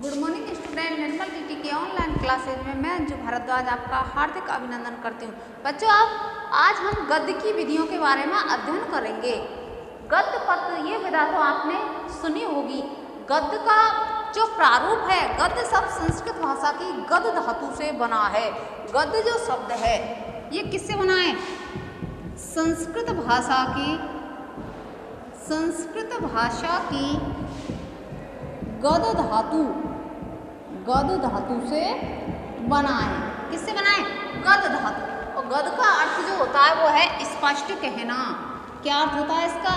Good morning student, निर्मल TT के online classes में मैं अंजू भारद्वाज आपका हार्दिक अभिनंदन करती हूँ। बच्चों, अब आज हम गद्य की विधियों के बारे में अध्ययन करेंगे। गद्य पद, ये विधा तो आपने सुनी होगी। गद्य का जो प्रारूप है, गद्य शब्द संस्कृत भाषा की गद्य धातु से बना है। गद्य जो शब्द है ये किससे बना है? संस्कृत भाषा की गद्य धातु से बना है। किससे बना है? गद्य धातु। और गद्य का अर्थ जो होता है वो है स्पष्ट कहना। क्या अर्थ होता है इसका?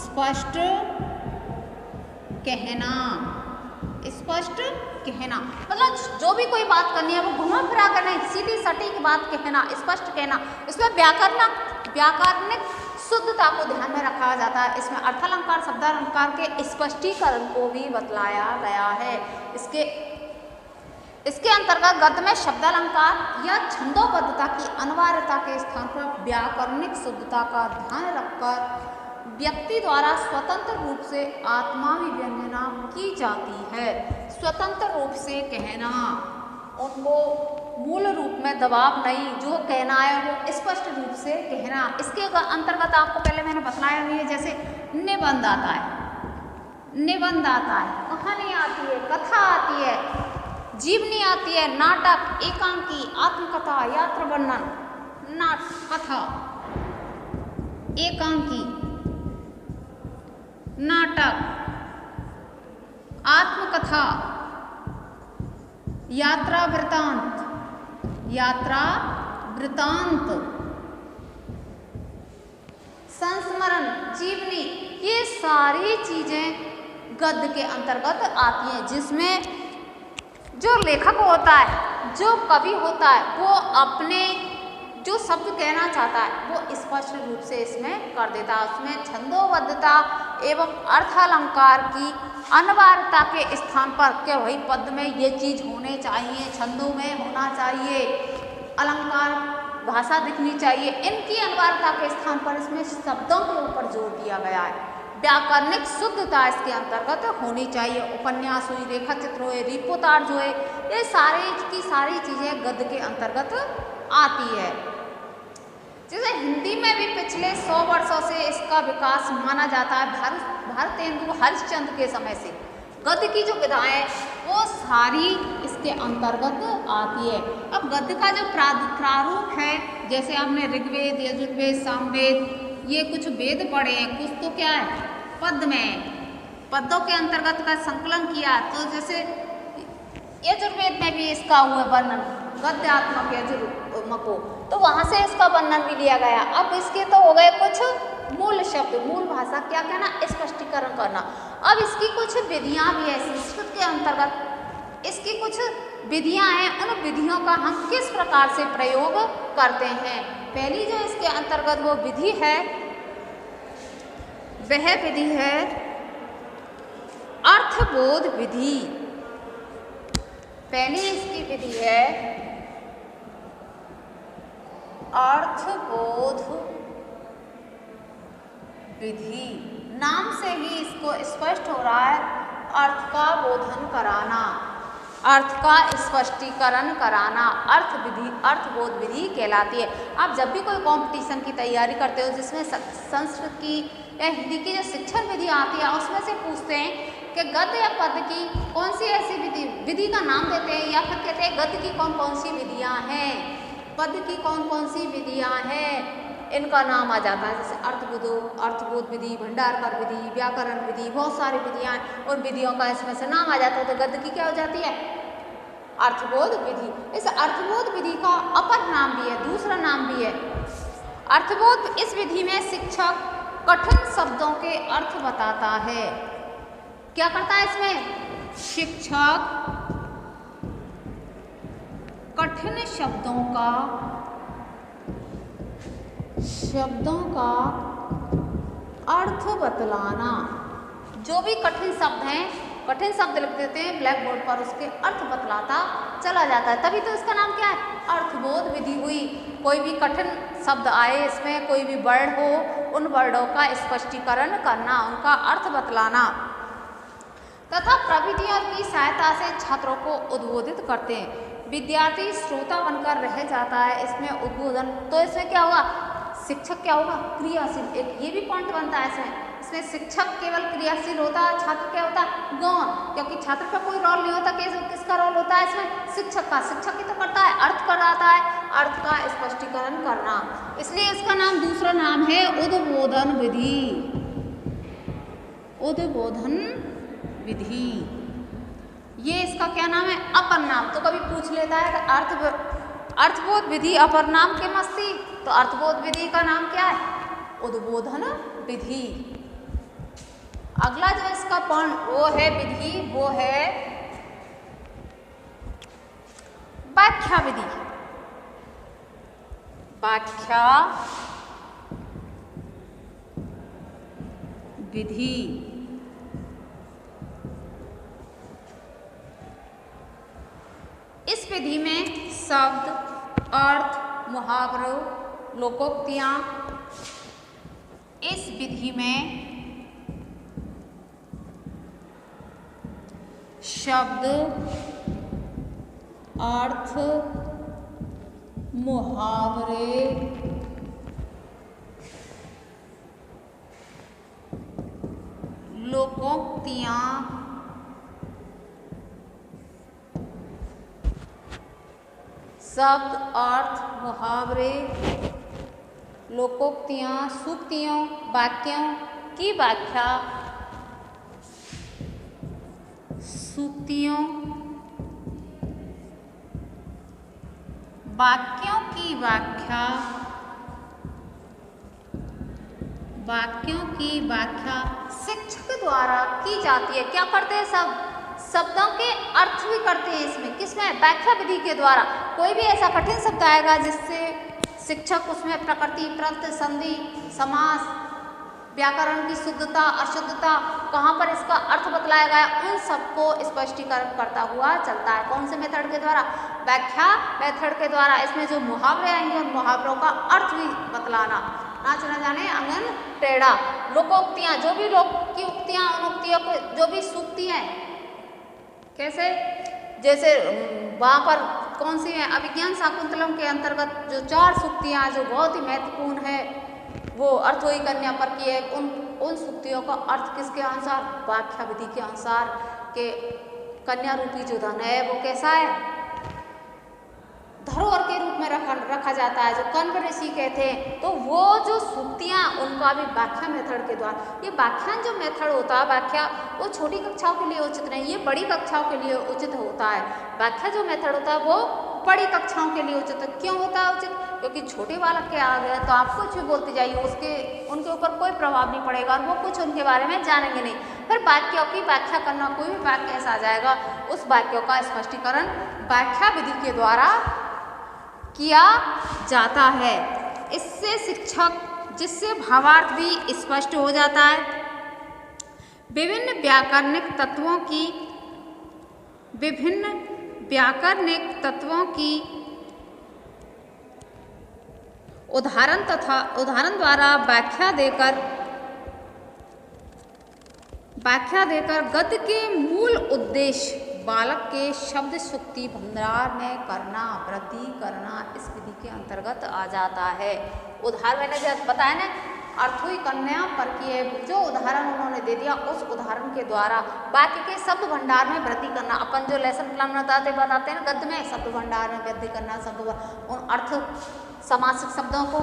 स्पष्ट कहना। स्पष्ट कहना मतलब जो भी कोई बात करनी है वो घुमा फिरा कर नहीं, सीधी सटीक बात कहना, स्पष्ट कहना। इसमें व्याकरणिक शुद्धता को ध्यान में रखा जाता है। इसमें अर्थालंकार, शब्दालंकार के स्पष्टीकरण को भी बतलाया गया है। इसके अंतर्गत गद्य में शब्दालंकार या छंदोबद्धता की अनिवार्यता के स्थान पर व्याकरणिक शुद्धता का ध्यान रखकर व्यक्ति द्वारा स्वतंत्र रूप से आत्माभिव्यंजना की जाती है। स्वतंत्र रूप से कहना, उनको मूल रूप में दबाव नहीं, जो कहना है वो स्पष्ट रूप से कहना। इसके अंतर्गत आपको पहले मैंने बतलाया हुई है, जैसे निबंध आता है, कहानी आती है, कथा आती है, जीवनी आती है, नाटक, एकांकी, आत्मकथा, यात्रा वर्णन, कथा, एकांकी, नाटक, आत्मकथा, यात्रा वृतांत, संस्मरण, जीवनी, ये सारी चीजें गद्य के अंतर्गत आती हैं, जिसमें जो लेखक होता है, जो कवि होता है, वो अपने जो शब्द कहना चाहता है वो स्पष्ट रूप से इसमें कर देता है। उसमें छंदोबद्धता एवं अर्थालंकार की अनिवार्यता के स्थान पर क्या वही पद में ये चीज होने चाहिए, छंदों में होना चाहिए, अलंकार भाषा दिखनी चाहिए, इनकी अनिवार्यता के स्थान पर इसमें शब्दों के ऊपर जोर दिया गया है। व्याकरणिक शुद्धता इसके अंतर्गत होनी चाहिए। उपन्यास हुई, रेखा चित्र हुए, रिपोर्टाज हुए, ये सारी चीजें गद्य के अंतर्गत आती है। जैसे हिंदी में भी पिछले 100 वर्षों से इसका विकास माना जाता है। भारतेंदु हरिश्चंद्र के समय से गद्य की जो विधाएं वो सारी इसके अंतर्गत आती है। अब गद्य का जो प्रारूप है, जैसे आपने ऋग्वेद, यजुर्वेद, सामवेद, ये कुछ वेद पढ़े हैं, कुछ तो क्या है पद में, पदों के अंतर्गत का संकलन किया। तो जैसे यजुर्वेद में भी इसका हुआ वर्णन, गद्यात्मक यजुर्मको, तो वहां से इसका वर्णन भी लिया गया। अब इसके तो हो गए कुछ मूल शब्द, मूल भाषा, क्या कहना, स्पष्टीकरण करना। अब इसकी कुछ विधियां भी है संस्कृत के अंतर्गत, इसकी कुछ विधियां हैं। उन विधियों का हम किस प्रकार से प्रयोग करते हैं? पहली जो इसके अंतर्गत वो विधि है, वह विधि है अर्थबोध विधि। पहली इसकी विधि है अर्थबोध विधि। नाम से ही इसको स्पष्ट हो रहा है, अर्थ का बोधन कराना, अर्थ का स्पष्टीकरण कराना, अर्थबोध विधि कहलाती है। आप जब भी कोई कंपटीशन की तैयारी करते हो जिसमें संस्कृत की या हिंदी की जो शिक्षण विधि आती है, उसमें से पूछते हैं कि गद्य या पद्य की कौन सी ऐसी विधि का नाम देते हैं, या फिर कहते हैं गद्य की कौन कौन सी विधियां हैं, पद्य की कौन कौन सी विधियां हैं, इनका नाम आ जाता है। जैसे अर्थबोध विधि, भंडारकर विधि, व्याकरण विधि, बहुत सारी विधियां हैं। उन विधियों का इसमें से नाम आ जाता है, तो गद्य की क्या हो जाती है? अर्थबोध विधि। इस अर्थबोध विधि का अपर नाम भी है, दूसरा नाम भी है अर्थबोध। इस विधि में शिक्षक कठिन शब्दों के अर्थ बताता है। क्या करता है इसमें? शिक्षक कठिन शब्दों का अर्थ बतलाना। जो भी कठिन शब्द हैं, कठिन शब्द लिख देते हैं ब्लैक बोर्ड पर, उसके अर्थ बतलाता चला जाता है, तभी तो इसका नाम क्या है? अर्थबोध विधि हुई। कोई भी कठिन शब्द आए, इसमें कोई भी वर्ड हो, उन वर्डों का स्पष्टीकरण करना, उनका अर्थ बतलाना। तथा प्रविधियों की सहायता से छात्रों को उद्बोधित करते हैं। विद्यार्थी श्रोता बनकर रह जाता है, इसमें उद्बोधन। तो इसमें क्या होगा, शिक्षक क्या होगा, क्रियाशील। एक ये भी पॉइंट बनता है इसमें शिक्षक केवल क्रियाशील होता है, छात्र क्या होता है, गौण, क्योंकि छात्र का कोई रोल नहीं होता। किसका रोल होता है इसमें, शिक्षक का। शिक्षक ही तो करता है, अर्थ कराता है, अर्थ का स्पष्टीकरण करना। इसलिए इसका नाम, दूसरा नाम है उद्बोधन विधि। उद्बोधन विधि, ये इसका क्या नाम है, अपर नाम। तो कभी पूछ लेता है कि अर्थबोध विधि अपर नाम के मस्ती, तो अर्थबोध विधि का नाम क्या है, उद्बोधन विधि। अगला जो इसका पॉइंट वो है विधि, वो है व्याख्या विधि। व्याख्या विधि इस विधि में शब्द, अर्थ, मुहावरों, लोकोक्तियां, इस विधि में शब्द, अर्थ, मुहावरे, लोकोक्तियां, शब्द, अर्थ, मुहावरे, लोकोक्तियां, सूक्तियों, वाक्यों की व्याख्या, सूक्तियों, वाक्यों की व्याख्या, वाक्यों की व्याख्या शिक्षक द्वारा की जाती है। क्या करते हैं, सब शब्दों के अर्थ भी करते हैं इसमें। किसमें, व्याख्या विधि के द्वारा। कोई भी ऐसा कठिन शब्द आएगा जिससे शिक्षक उसमें प्रकृति, प्रत्यय, संधि, समास, व्याकरण की शुद्धता, अशुद्धता, कहाँ पर इसका अर्थ बतलाया गया, उन सबको स्पष्टीकरण करता हुआ चलता है। कौन से मेथड के द्वारा, व्याख्या मेथड के द्वारा। इसमें जो मुहावरे आएंगे उन मुहावरों का अर्थ भी बतलाना। नाच न जाने आंगन टेढ़ा। लोकोक्तियां, जो भी लोक की उक्तियां, उन उक्तियों को, जो भी सूक्ति हैं, कैसे, जैसे वहाँ पर कौन सी है, अभिज्ञान शाकुंतलम के अंतर्गत जो 4 सूक्तियाँ जो बहुत ही महत्वपूर्ण है, वो अर्थोही कन्या पर की है। उन सूक्तियों का अर्थ किसके अनुसार, व्याख्या विधि के अनुसार, के कन्या रूपी जो धन है वो कैसा है, धरोहर के रूप में रखा जाता है, जो कण्व ऋषि कहते हैं। तो वो जो सूक्तियाँ, उनका भी व्याख्या मेथड के द्वारा। ये व्याख्यान जो मेथड होता है, व्याख्या, वो छोटी कक्षाओं के लिए उचित नहीं, ये बड़ी कक्षाओं के लिए उचित होता है। व्याख्या जो मेथड होता है वो बड़ी कक्षाओं के लिए उचित है। क्यों होता है उचित, क्योंकि छोटे बालक के आ गए तो आप कुछ भी बोलते जाइए, उनके ऊपर कोई प्रभाव नहीं पड़ेगा और वो कुछ उनके बारे में जानेंगे नहीं। फिर वाक्यों की व्याख्या करना, कोई भी वाक्य ऐसा आ जाएगा, उस वाक्यों का स्पष्टीकरण व्याख्या विधि के द्वारा किया जाता है। इससे शिक्षक, जिससे भावार्थ भी स्पष्ट हो जाता है। विभिन्न व्याकरणिक तत्वों की उदाहरण द्वारा व्याख्या देकर गद्य के मूल उद्देश्य बालक के शब्द शक्ति भंडार में करना, वृद्धि करना, इस विधि के अंतर्गत आ जाता है। उदाहरण मैंने जब बताया ना, अर्थोही कन्या पर किए जो उदाहरण उन्होंने दे दिया, उस उदाहरण के द्वारा वाक्य के शब्द भंडार में वृद्धि करना। अपन जो लेसन प्लान बताते हैं ना गद्य में, शब्द भंडार में वृद्धि करना, उन अर्थ समासिक शब्दों को,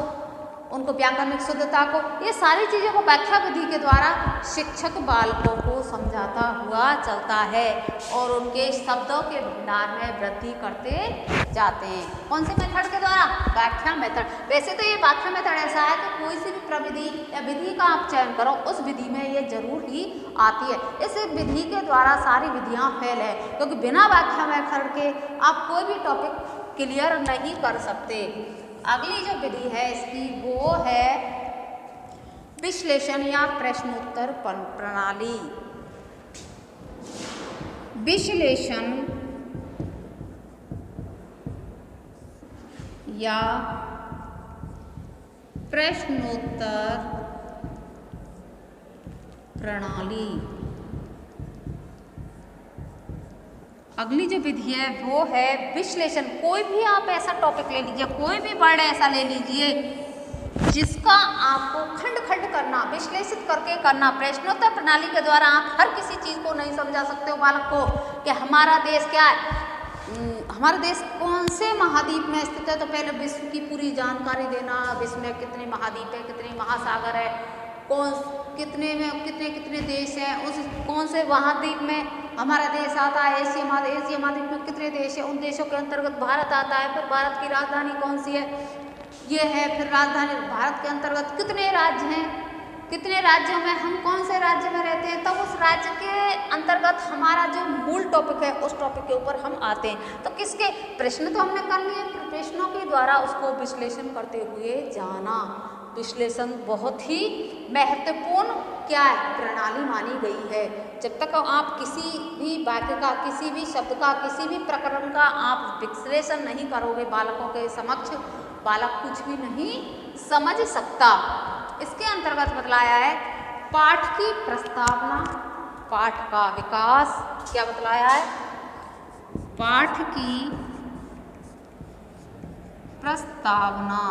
उनको व्याकरणिक शुद्धता को, ये सारी चीज़ों को व्याख्या विधि के द्वारा शिक्षक बालकों को समझाता हुआ चलता है और उनके शब्दों के भंडार में वृद्धि करते जाते हैं। कौन से मेथड के द्वारा, व्याख्या मेथड। वैसे तो ये व्याख्या मेथड ऐसा है कि कोई सी भी प्रविधि या विधि का आप चयन करो, उस विधि में ये जरूर ही आती है। इस विधि के द्वारा सारी विधियाँ फेल है, क्योंकि बिना व्याख्या मेथड के आप कोई भी टॉपिक क्लियर नहीं कर सकते। अगली जो विधि है इसकी, वो है विश्लेषण या प्रश्नोत्तर प्रणाली। विश्लेषण या प्रश्नोत्तर प्रणाली अगली जो विधि है वो है विश्लेषण। कोई भी आप ऐसा टॉपिक ले लीजिए, कोई भी वर्ड ऐसा ले लीजिए जिसका आपको खंड खंड करना, विश्लेषित करके करना। प्रश्नोत्तर प्रणाली के द्वारा आप हर किसी चीज़ को नहीं समझा सकते हो बालक को कि हमारा देश क्या है, हमारा देश कौन से महाद्वीप में स्थित है, तो पहले विश्व की पूरी जानकारी देना, विश्व में कितने महाद्वीप है, कितने महासागर है, कौन कितने में कितने कितने देश हैं, उस कौन से महाद्वीप में हमारा देश आता है, एशिया महाद्वीप में कितने देश हैं, उन देशों के अंतर्गत भारत आता है। फिर भारत की राजधानी कौन सी है, ये है। फिर राजधानी भारत के अंतर्गत कितने राज्य हैं, कितने राज्यों में हम कौन से राज्य में रहते हैं, तब उस राज्य के अंतर्गत हमारा जो मूल टॉपिक है उस टॉपिक के ऊपर हम आते हैं। तो किसके प्रश्न तो हमने कर लिए, प्रश्नों के द्वारा उसको विश्लेषण करते हुए जाना। विश्लेषण बहुत ही महत्वपूर्ण क्या है, प्रणाली मानी गई है। जब तक आप किसी भी वाक्य का, किसी भी शब्द का, किसी भी प्रकरण का आप विश्लेषण नहीं करोगे बालकों के समक्ष, बालक कुछ भी नहीं समझ सकता। इसके अंतर्गत बतलाया है पाठ की प्रस्तावना, पाठ का विकास। क्या बतलाया है, पाठ की प्रस्तावना,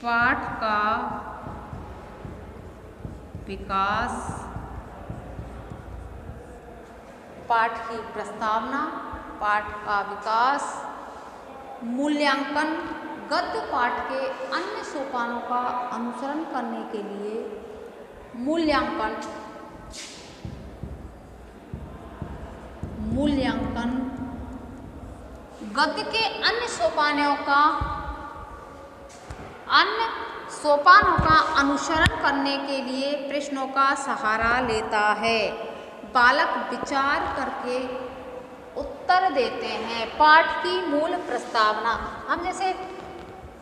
पाठ का विकास, पाठ की प्रस्तावना, पाठ का विकास, मूल्यांकन। गद्य पाठ के अन्य सोपानों का अनुसरण करने के लिए मूल्यांकन, मूल्यांकन। गद्य के अन्य सोपानों का अनुसरण करने के लिए प्रश्नों का सहारा लेता है। बालक विचार करके उत्तर देते हैं। पाठ की मूल प्रस्तावना, हम जैसे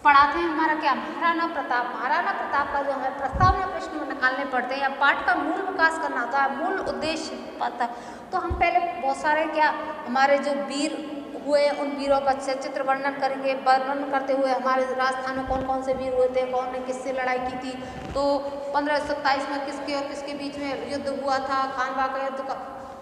पढ़ाते हैं, हमारा क्या महाराणा प्रताप का जो है प्रस्तावना प्रश्न निकालने पड़ते हैं, या पाठ का मूल विकास करना होता है, मूल उद्देश्य पता। तो हम पहले बहुत सारे क्या हमारे जो वीर हुए उन वीरों का चित्र वर्णन करेंगे। वर्णन करते हुए हमारे राजस्थान में कौन कौन से वीर हुए थे, कौन ने किससे लड़ाई की थी, तो 1527 में किसके और किसके बीच में युद्ध हुआ था, खानवा का युद्ध का,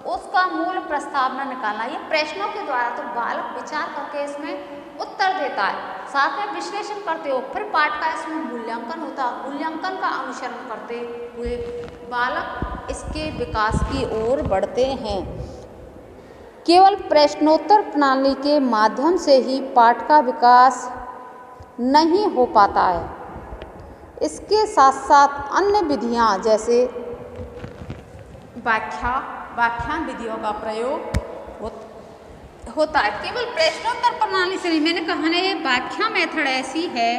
उसका मूल प्रस्तावना निकालना। ये प्रश्नों के द्वारा तो बालक विचार करके इसमें उत्तर देता है, साथ में विश्लेषण करते हो। फिर पाठ का इसमें मूल्यांकन होता है, मूल्यांकन का अनुसरण करते हुए बालक इसके विकास की ओर बढ़ते हैं। केवल प्रश्नोत्तर प्रणाली के माध्यम से ही पाठ का विकास नहीं हो पाता है। इसके साथ साथ अन्य विधियां जैसे व्याख्यान विधियों का प्रयोग होता है। केवल प्रश्नोत्तर प्रणाली से नहीं, मैंने कहा ना ये व्याख्या मेथड ऐसी है,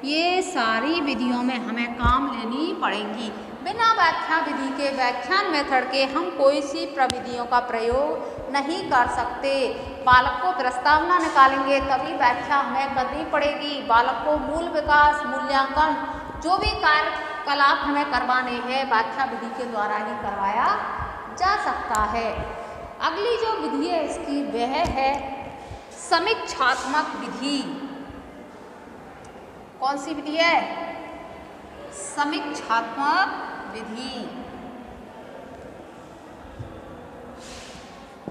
ये सारी विधियों में हमें काम लेनी पड़ेंगी। बिना व्याख्या विधि के, व्याख्यान मेथड के हम कोई सी प्रविधियों का प्रयोग नहीं कर सकते। बालक को प्रस्तावना निकालेंगे तभी व्याख्या हमें करनी पड़ेगी। बालक को मूल विकास, मूल्यांकन, जो भी कार्यकलाप हमें करवाने हैं व्याख्या विधि के द्वारा ही करवाया जा सकता है। अगली जो विधि है इसकी वह है समीक्षात्मक विधि। कौन सी विधि है, समीक्षात्मक विधि।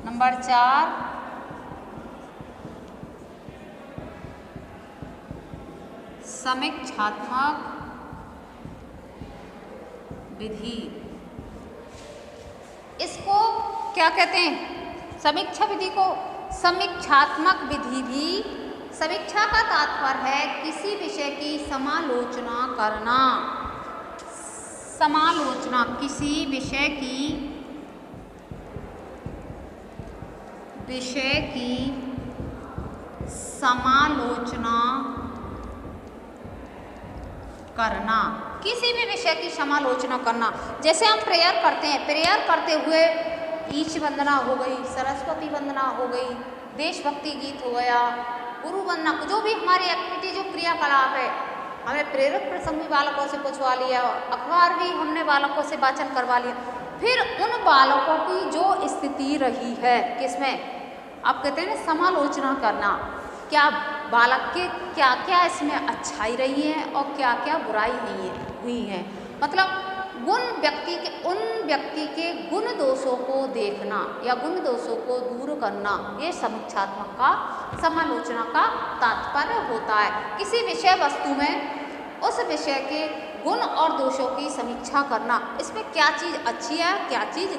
नंबर 4, समीक्षात्मक विधि। इसको क्या कहते हैं, समीक्षा विधि को समीक्षात्मक विधि भी। समीक्षा का तात्पर्य है किसी विषय की समालोचना करना। समालोचना, किसी विषय की समालोचना करना, किसी भी विषय की समालोचना करना। जैसे हम प्रेयर करते हैं, प्रेयर करते हुए ईश वंदना हो गई, सरस्वती वंदना हो गई, देशभक्ति गीत हो गया, गुरु वंदना, जो भी हमारी एक्टिविटी, जो क्रियाकलाप है, हमें प्रेरक प्रसंग भी बालकों से पूछवा लिया, अखबार भी हमने बालकों से वाचन करवा लिया। फिर उन बालकों की जो स्थिति रही है किसमें, आप कहते हैं ना समालोचना करना, क्या बालक के क्या क्या इसमें अच्छाई रही है और क्या क्या बुराई हुई है। मतलब उन व्यक्ति के गुण दोषों को देखना या गुण दोषों को दूर करना, ये समीक्षात्मक का समालोचना का तात्पर्य होता है। किसी विषय वस्तु में उस विषय के गुण और दोषों की समीक्षा करना, इसमें क्या चीज़ अच्छी है, क्या चीज़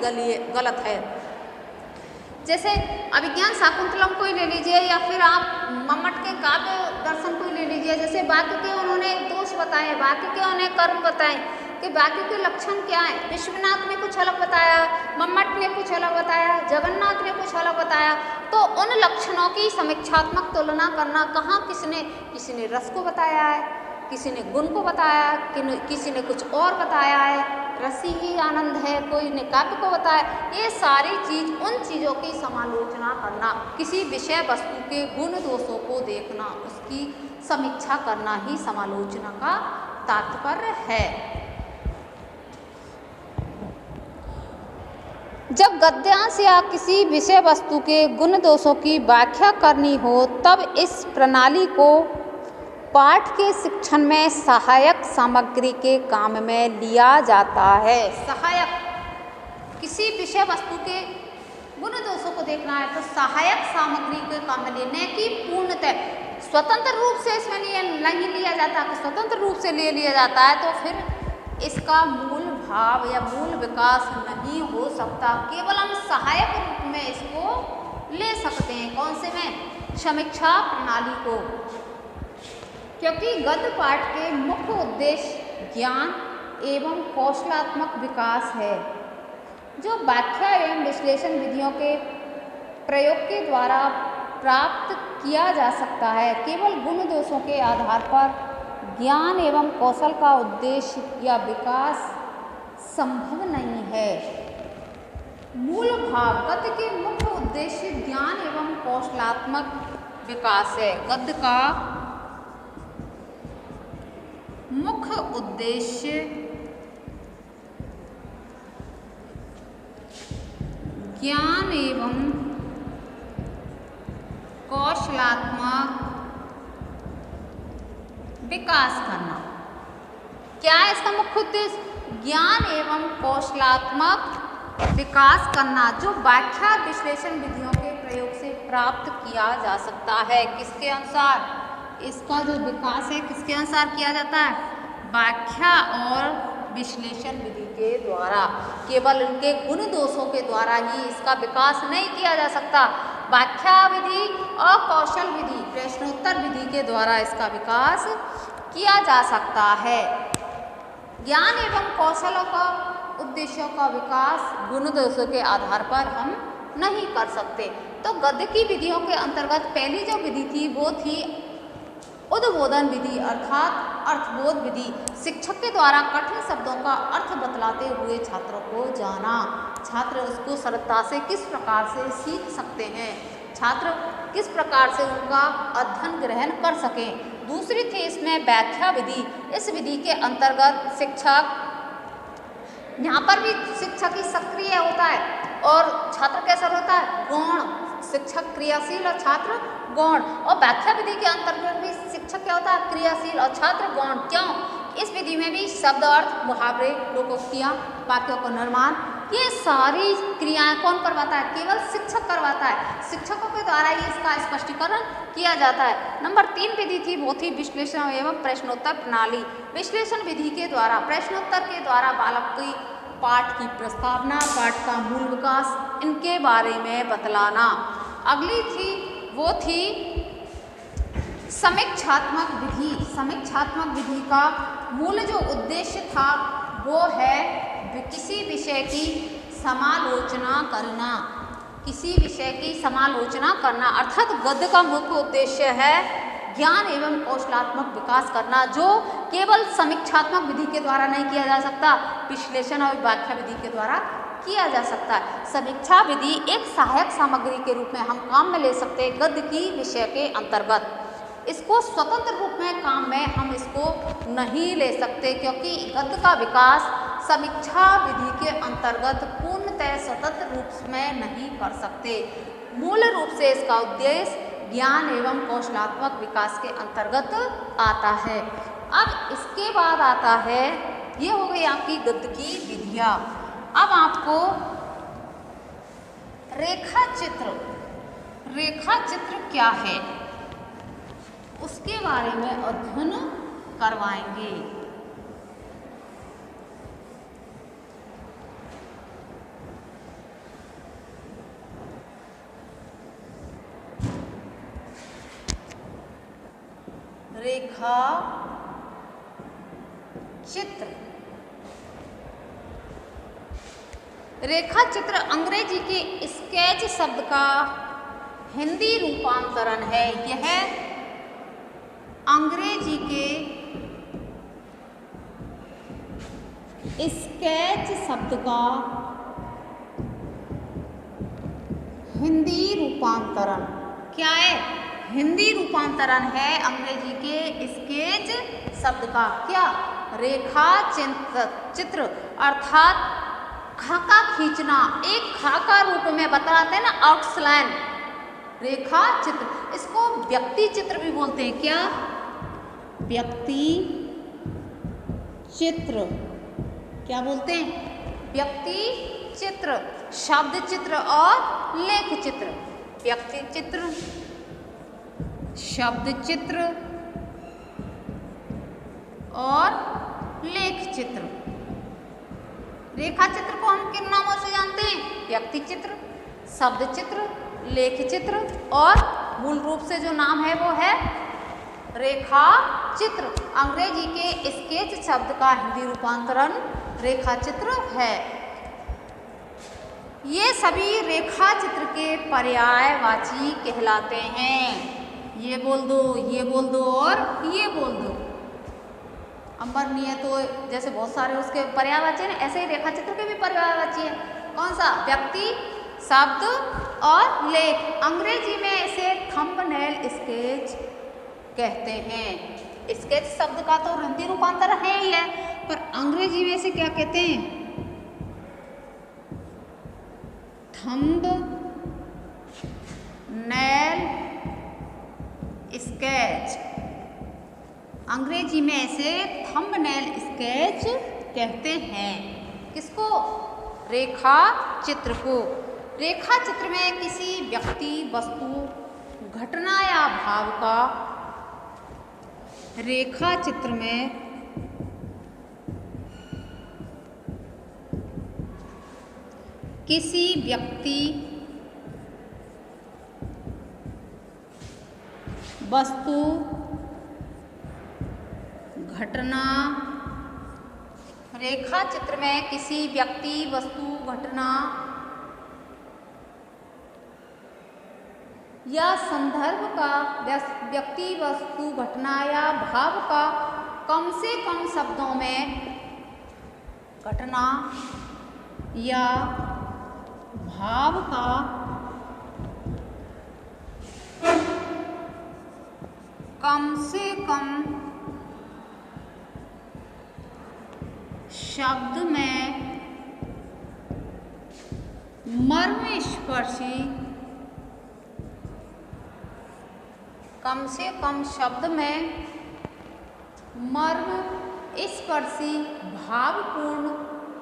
गलत है। जैसे अभिज्ञान शाकुंतलम को ही ले लीजिए या फिर आप मम्मट के काव्य दर्शन को ही ले लीजिए। जैसे वाक्य के उन्होंने दोष बताए, वाक्य के उन्हें कर्म बताए कि वाक्य के लक्षण क्या है। विश्वनाथ ने कुछ अलग बताया, मम्मट ने कुछ अलग बताया, जगन्नाथ ने कुछ अलग बताया। तो उन लक्षणों की समीक्षात्मक तुलना करना, कहाँ किसी ने रस को बताया है, किसी ने गुण को बताया, किसी ने कुछ और बताया है, रसी ही आनंद है, कोई ने काव्य को बताया। ये सारी चीज़, उन चीज़ों की समालोचना करना, किसी विषय वस्तु के गुण दोषों को देखना, उसकी समीक्षा करना ही समालोचना का तात्पर्य है। जब गद्यांश या किसी विषय वस्तु के गुण दोषों की व्याख्या करनी हो, तब इस प्रणाली को पाठ के शिक्षण में सहायक सामग्री के काम में लिया जाता है। सहायक, किसी विषय वस्तु के गुण दोषों को देखना है तो सहायक सामग्री के काम में लेने की पूर्णतः स्वतंत्र रूप से इसमें नहीं लिया जाता। कि स्वतंत्र रूप से ले लिया जाता है तो फिर इसका मूल भाव या मूल विकास नहीं हो सकता। केवल हम सहायक रूप में इसको ले सकते हैं। कौन से में? समीक्षा प्रणाली को। क्योंकि गद्य पाठ के मुख्य उद्देश्य ज्ञान एवं कौशलात्मक विकास है, जो व्याख्या एवं विश्लेषण विधियों के प्रयोग के द्वारा प्राप्त किया जा सकता है। केवल गुण दोषों के आधार पर ज्ञान एवं कौशल का उद्देश्य या विकास संभव नहीं है। मूल भाव, गद्य के मुख्य उद्देश्य ज्ञान एवं कौशलात्मक विकास है। गद्य का मुख्य उद्देश्य ज्ञान एवं कौशलात्मक विकास करना। क्या है इसका मुख्य उद्देश्य? ज्ञान एवं कौशलात्मक विकास करना, जो व्याख्या विश्लेषण विधियों के प्रयोग से प्राप्त किया जा सकता है। किसके अनुसार? इसका जो विकास है किसके अनुसार किया जाता है? व्याख्या और विश्लेषण विधि के द्वारा। केवल उनके गुण दोषों के द्वारा ही इसका विकास नहीं किया जा सकता। व्याख्या विधि और कौशल विधि, प्रश्नोत्तर विधि के द्वारा इसका विकास किया जा सकता है। ज्ञान एवं कौशलों का उद्देश्यों का विकास गुण दोषों के आधार पर हम नहीं कर सकते। तो गद्य की विधियों के अंतर्गत पहली जो विधि थी वो थी उद्बोधन विधि अर्थात अर्थबोध विधि। शिक्षक के द्वारा कठिन शब्दों का अर्थ बतलाते हुए छात्रों को जाना, छात्र उसको सरलता से किस प्रकार से सीख सकते हैं, छात्र किस प्रकार से उनका अध्ययन ग्रहण कर सकें। दूसरी थी इसमें व्याख्या विधि। इस विधि के अंतर्गत शिक्षक, यहाँ पर भी शिक्षक ही सक्रिय होता है और छात्र कैसा होता है? गौण। शिक्षक क्रियाशील और छात्र गौण। और व्याख्या विधि के अंतर्गत भी शिक्षक क्या होता है? क्रियाशील और छात्र गौण। क्यों? इस विधि में भी शब्द अर्थ, मुहावरे, लोकोक्तियाँ, वाक्यों का निर्माण, ये सारी क्रियाएं कौन करवाता है? केवल शिक्षक करवाता है। शिक्षकों के द्वारा ही इसका स्पष्टीकरण किया जाता है। नंबर 3 विधि थी वो थी विश्लेषण एवं प्रश्नोत्तर प्रणाली। विश्लेषण विधि के द्वारा, प्रश्नोत्तर के द्वारा बालक की पाठ की प्रस्तावना, पाठ का मूल विकास, इनके बारे में बतलाना। अगली थी वो थी समीक्षात्मक विधि। समीक्षात्मक विधि का मूल जो उद्देश्य था वो है किसी विषय की समालोचना करना। किसी विषय की समालोचना करना अर्थात गद्य का मुख्य उद्देश्य है ज्ञान एवं कौशलात्मक विकास करना, जो केवल समीक्षात्मक विधि के द्वारा नहीं किया जा सकता, विश्लेषण और व्याख्या विधि के द्वारा किया जा सकता है। समीक्षा विधि एक सहायक सामग्री के रूप में हम काम में ले सकते हैं गद्य की विषय के अंतर्गत। इसको स्वतंत्र रूप में काम में हम इसको नहीं ले सकते, क्योंकि गद्य का विकास समीक्षा विधि के अंतर्गत पूर्णतः स्वतंत्र रूप में नहीं कर सकते। मूल रूप से इसका उद्देश्य ज्ञान एवं कौशलात्मक विकास के अंतर्गत आता है। अब इसके बाद आता है ये हो गई आपकी गद्य की विधियाँ। अब आपको रेखा चित्र क्या है उसके बारे में अध्ययन करवाएंगे। रेखा चित्र अंग्रेजी के स्केच शब्द का हिंदी रूपांतरण है। यह अंग्रेजी के स्केच शब्द का हिंदी रूपांतरण क्या है? हिंदी रूपांतरण है अंग्रेजी के स्केच शब्द का। क्या? रेखा चित्र अर्थात खाका खींचना, एक खाका रूप में बताते हैं ना, आउटलाइन। रेखा चित्र, इसको व्यक्ति चित्र भी बोलते हैं। क्या? व्यक्ति चित्र। क्या बोलते हैं? व्यक्ति चित्र, शब्द चित्र और लेख चित्र। व्यक्ति चित्र, शब्द चित्र और लेख चित्र। रेखा चित्र को हम किन नामों से जानते हैं? व्यक्ति चित्र, शब्द चित्र, लेख चित्र और मूल रूप से जो नाम है वो है रेखा चित्र। अंग्रेजी के स्केच शब्द का हिंदी रूपांतरण रेखा चित्र है। ये सभी रेखा चित्र के पर्यायवाची कहलाते हैं। ये बोल दो, ये बोल दो और ये बोल दो। अंबरनीय तो जैसे बहुत सारे उसके पर्यायवाची हैं, ऐसे ही रेखा चित्र के भी पर्यायवाची हैं। कौन सा? व्यक्ति, शब्द और लेख। अंग्रेजी में इसे थंबनेल स्केच कहते हैं। स्केच शब्द का तो हिंदी रूपांतर है ही है, पर अंग्रेजी में इसे क्या कहते हैं? Thumbnail sketch. अंग्रेजी में इसे थंबनेल स्केच कहते हैं। किसको? रेखा चित्र को। रेखा चित्र में किसी व्यक्ति, वस्तु, घटना या भाव का, रेखा चित्र में किसी व्यक्ति, वस्तु, घटना, रेखा चित्र में किसी व्यक्ति, वस्तु, घटना या संदर्भ का, व्यक्ति, वस्तु, घटना या भाव का कम से कम शब्दों में, घटना या भाव का कम से कम शब्द में मर्मस्पर्शी, कम से कम शब्द में मर्मस्पर्शी, भावपूर्ण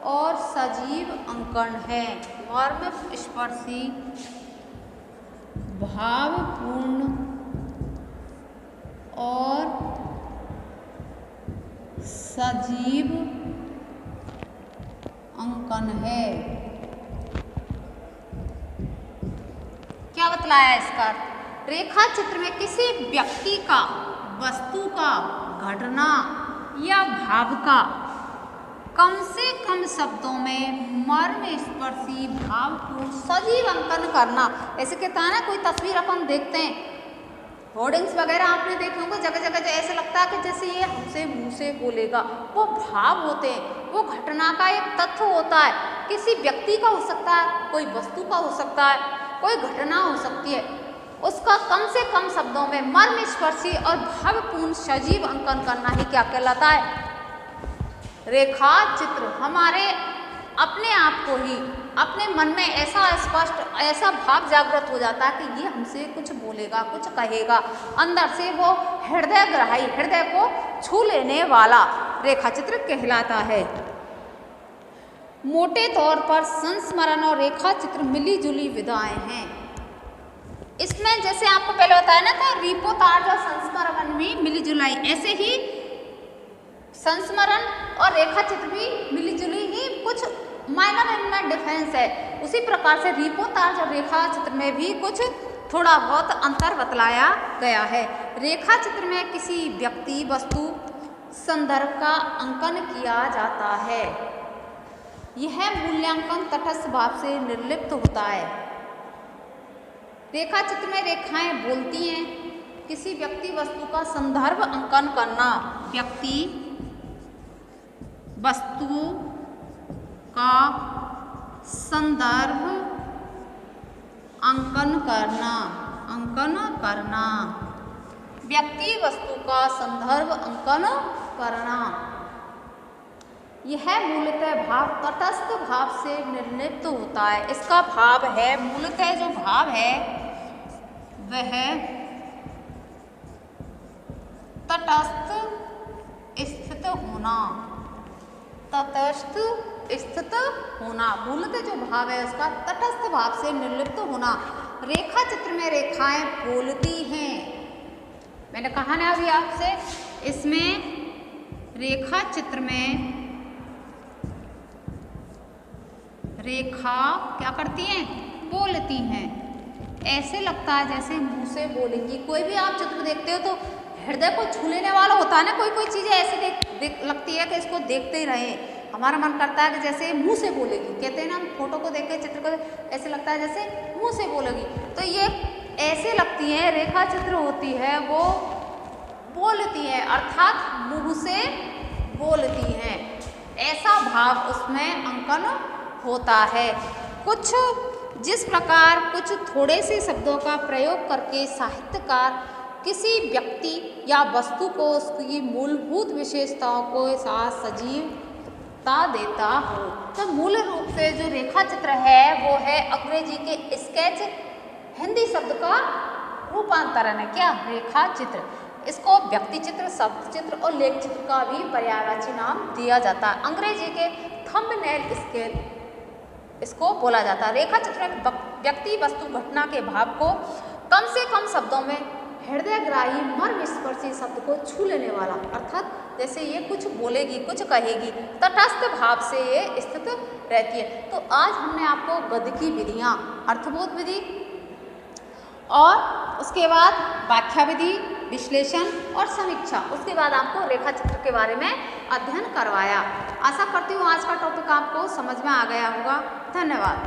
और सजीव अंकन है। मर्मस्पर्शी, भावपूर्ण और सजीव अंकन है। क्या बतलाया इसका? रेखा चित्र में किसी व्यक्ति का, वस्तु का, घटना या भाव का कम से कम शब्दों में मर्मस्पर्शी, भावपूर्ण, सजीव अंकन करना। ऐसे कहता है ना, कोई तस्वीर अपन देखते हैं, होर्डिंग्स वगैरह आपने देखे होंगे, जगह जगह जो ऐसे लगता है कि जैसे ये हमसे मुंह से बोलेगा। वो भाव होते हैं, वो घटना का एक तथ्य होता है। किसी व्यक्ति का हो सकता है, कोई वस्तु का हो सकता है, कोई घटना हो सकती है। उसका कम से कम शब्दों में मर्मस्पर्शी और भावपूर्ण सजीव अंकन करना ही क्या कहलाता है? रेखा चित्र। हमारे अपने आप को ही, अपने मन में ऐसा स्पष्ट, ऐसा भाव जागृत हो जाता है कि ये हमसे कुछ बोलेगा, कुछ कहेगा। अंदर से वो हृदय ग्राही, हृदय को छू लेने वाला रेखा चित्र कहलाता है। मोटे तौर पर संस्मरण और रेखा चित्र मिली जुली विधाएं हैं। इसमें जैसे आपको पहले बताया ना था रिपोर्टाज और संस्मरण में मिली जुलाई, ऐसे ही संस्मरण और रेखा चित्र भी मिली जुली ही, कुछ माइनर इनमें डिफरेंस है। उसी प्रकार से रिपोर्टाज और रेखा चित्र में भी कुछ थोड़ा बहुत अंतर बतलाया गया है। रेखा चित्र में किसी व्यक्ति, वस्तु, संदर्भ का अंकन किया जाता है। यह मूल्यांकन तटस्थ भाव से निर्लिप्त होता है। रेखा चित्र में रेखाएं बोलती हैं। किसी व्यक्ति, वस्तु का संदर्भ अंकन करना, व्यक्ति, वस्तु का संदर्भ अंकन करना, व्यक्ति, वस्तु का संदर्भ अंकन करना, यह मूलतः भाव तटस्थ भाव से निर्लिप्त होता है। इसका भाव है, मूलतः जो भाव है वह तटस्थ स्थित होना, तटस्थ स्थित होना, मूलतः जो भाव है उसका तटस्थ भाव से निर्लिप्त होना। रेखा चित्र में रेखाएं बोलती हैं। मैंने कहा ना अभी आपसे, इसमें रेखा चित्र में रेखा क्या करती हैं, बोलती हैं। ऐसे लगता है जैसे मुंह से बोलेंगी। कोई भी आप चित्र देखते हो तो हृदय को छू लेने वाला होता है ना, कोई चीज़ें ऐसे लगती है कि इसको देखते ही रहें। हमारा मन करता है कि जैसे मुंह से बोलेगी। कहते हैं ना, हम फोटो को देख के, चित्र को ऐसे लगता है जैसे मुंह से बोलेगी। तो ये ऐसे लगती है, रेखा चित्र होती है वो बोलती है, अर्थात मुंह से बोलती हैं। ऐसा भाव उसमें अंकन होता है। कुछ जिस प्रकार कुछ थोड़े से शब्दों का प्रयोग करके साहित्यकार किसी व्यक्ति या वस्तु को उसकी मूलभूत विशेषताओं को साथ सजीवता देता हो। तो मूल रूप से जो रेखा चित्र है वो है अंग्रेजी के स्केच, हिंदी शब्द का रूपांतरण है क्या, रेखा चित्र। इसको व्यक्ति चित्र, शब्द चित्र और लेख चित्र का भी पर्यायवाची नाम दिया जाता है। अंग्रेजी के थंबनेल स्केच इसको बोला जाता है। रेखा चित्र में व्यक्ति, वस्तु, घटना के भाव को कम से कम शब्दों में हृदयग्राही, मर्मस्पर्शी शब्द को छू लेने वाला, अर्थात जैसे ये कुछ बोलेगी, कुछ कहेगी, तटस्थ भाव से ये स्थित रहती है। तो आज हमने आपको गद्य की विधियाँ, अर्थबोध विधि और उसके बाद व्याख्या विधि, विश्लेषण और समीक्षा, उसके बाद आपको रेखा चित्र के बारे में अध्ययन करवाया। आशा करती हूँ आज का टॉपिक आपको समझ में आ गया होगा। धन्यवाद।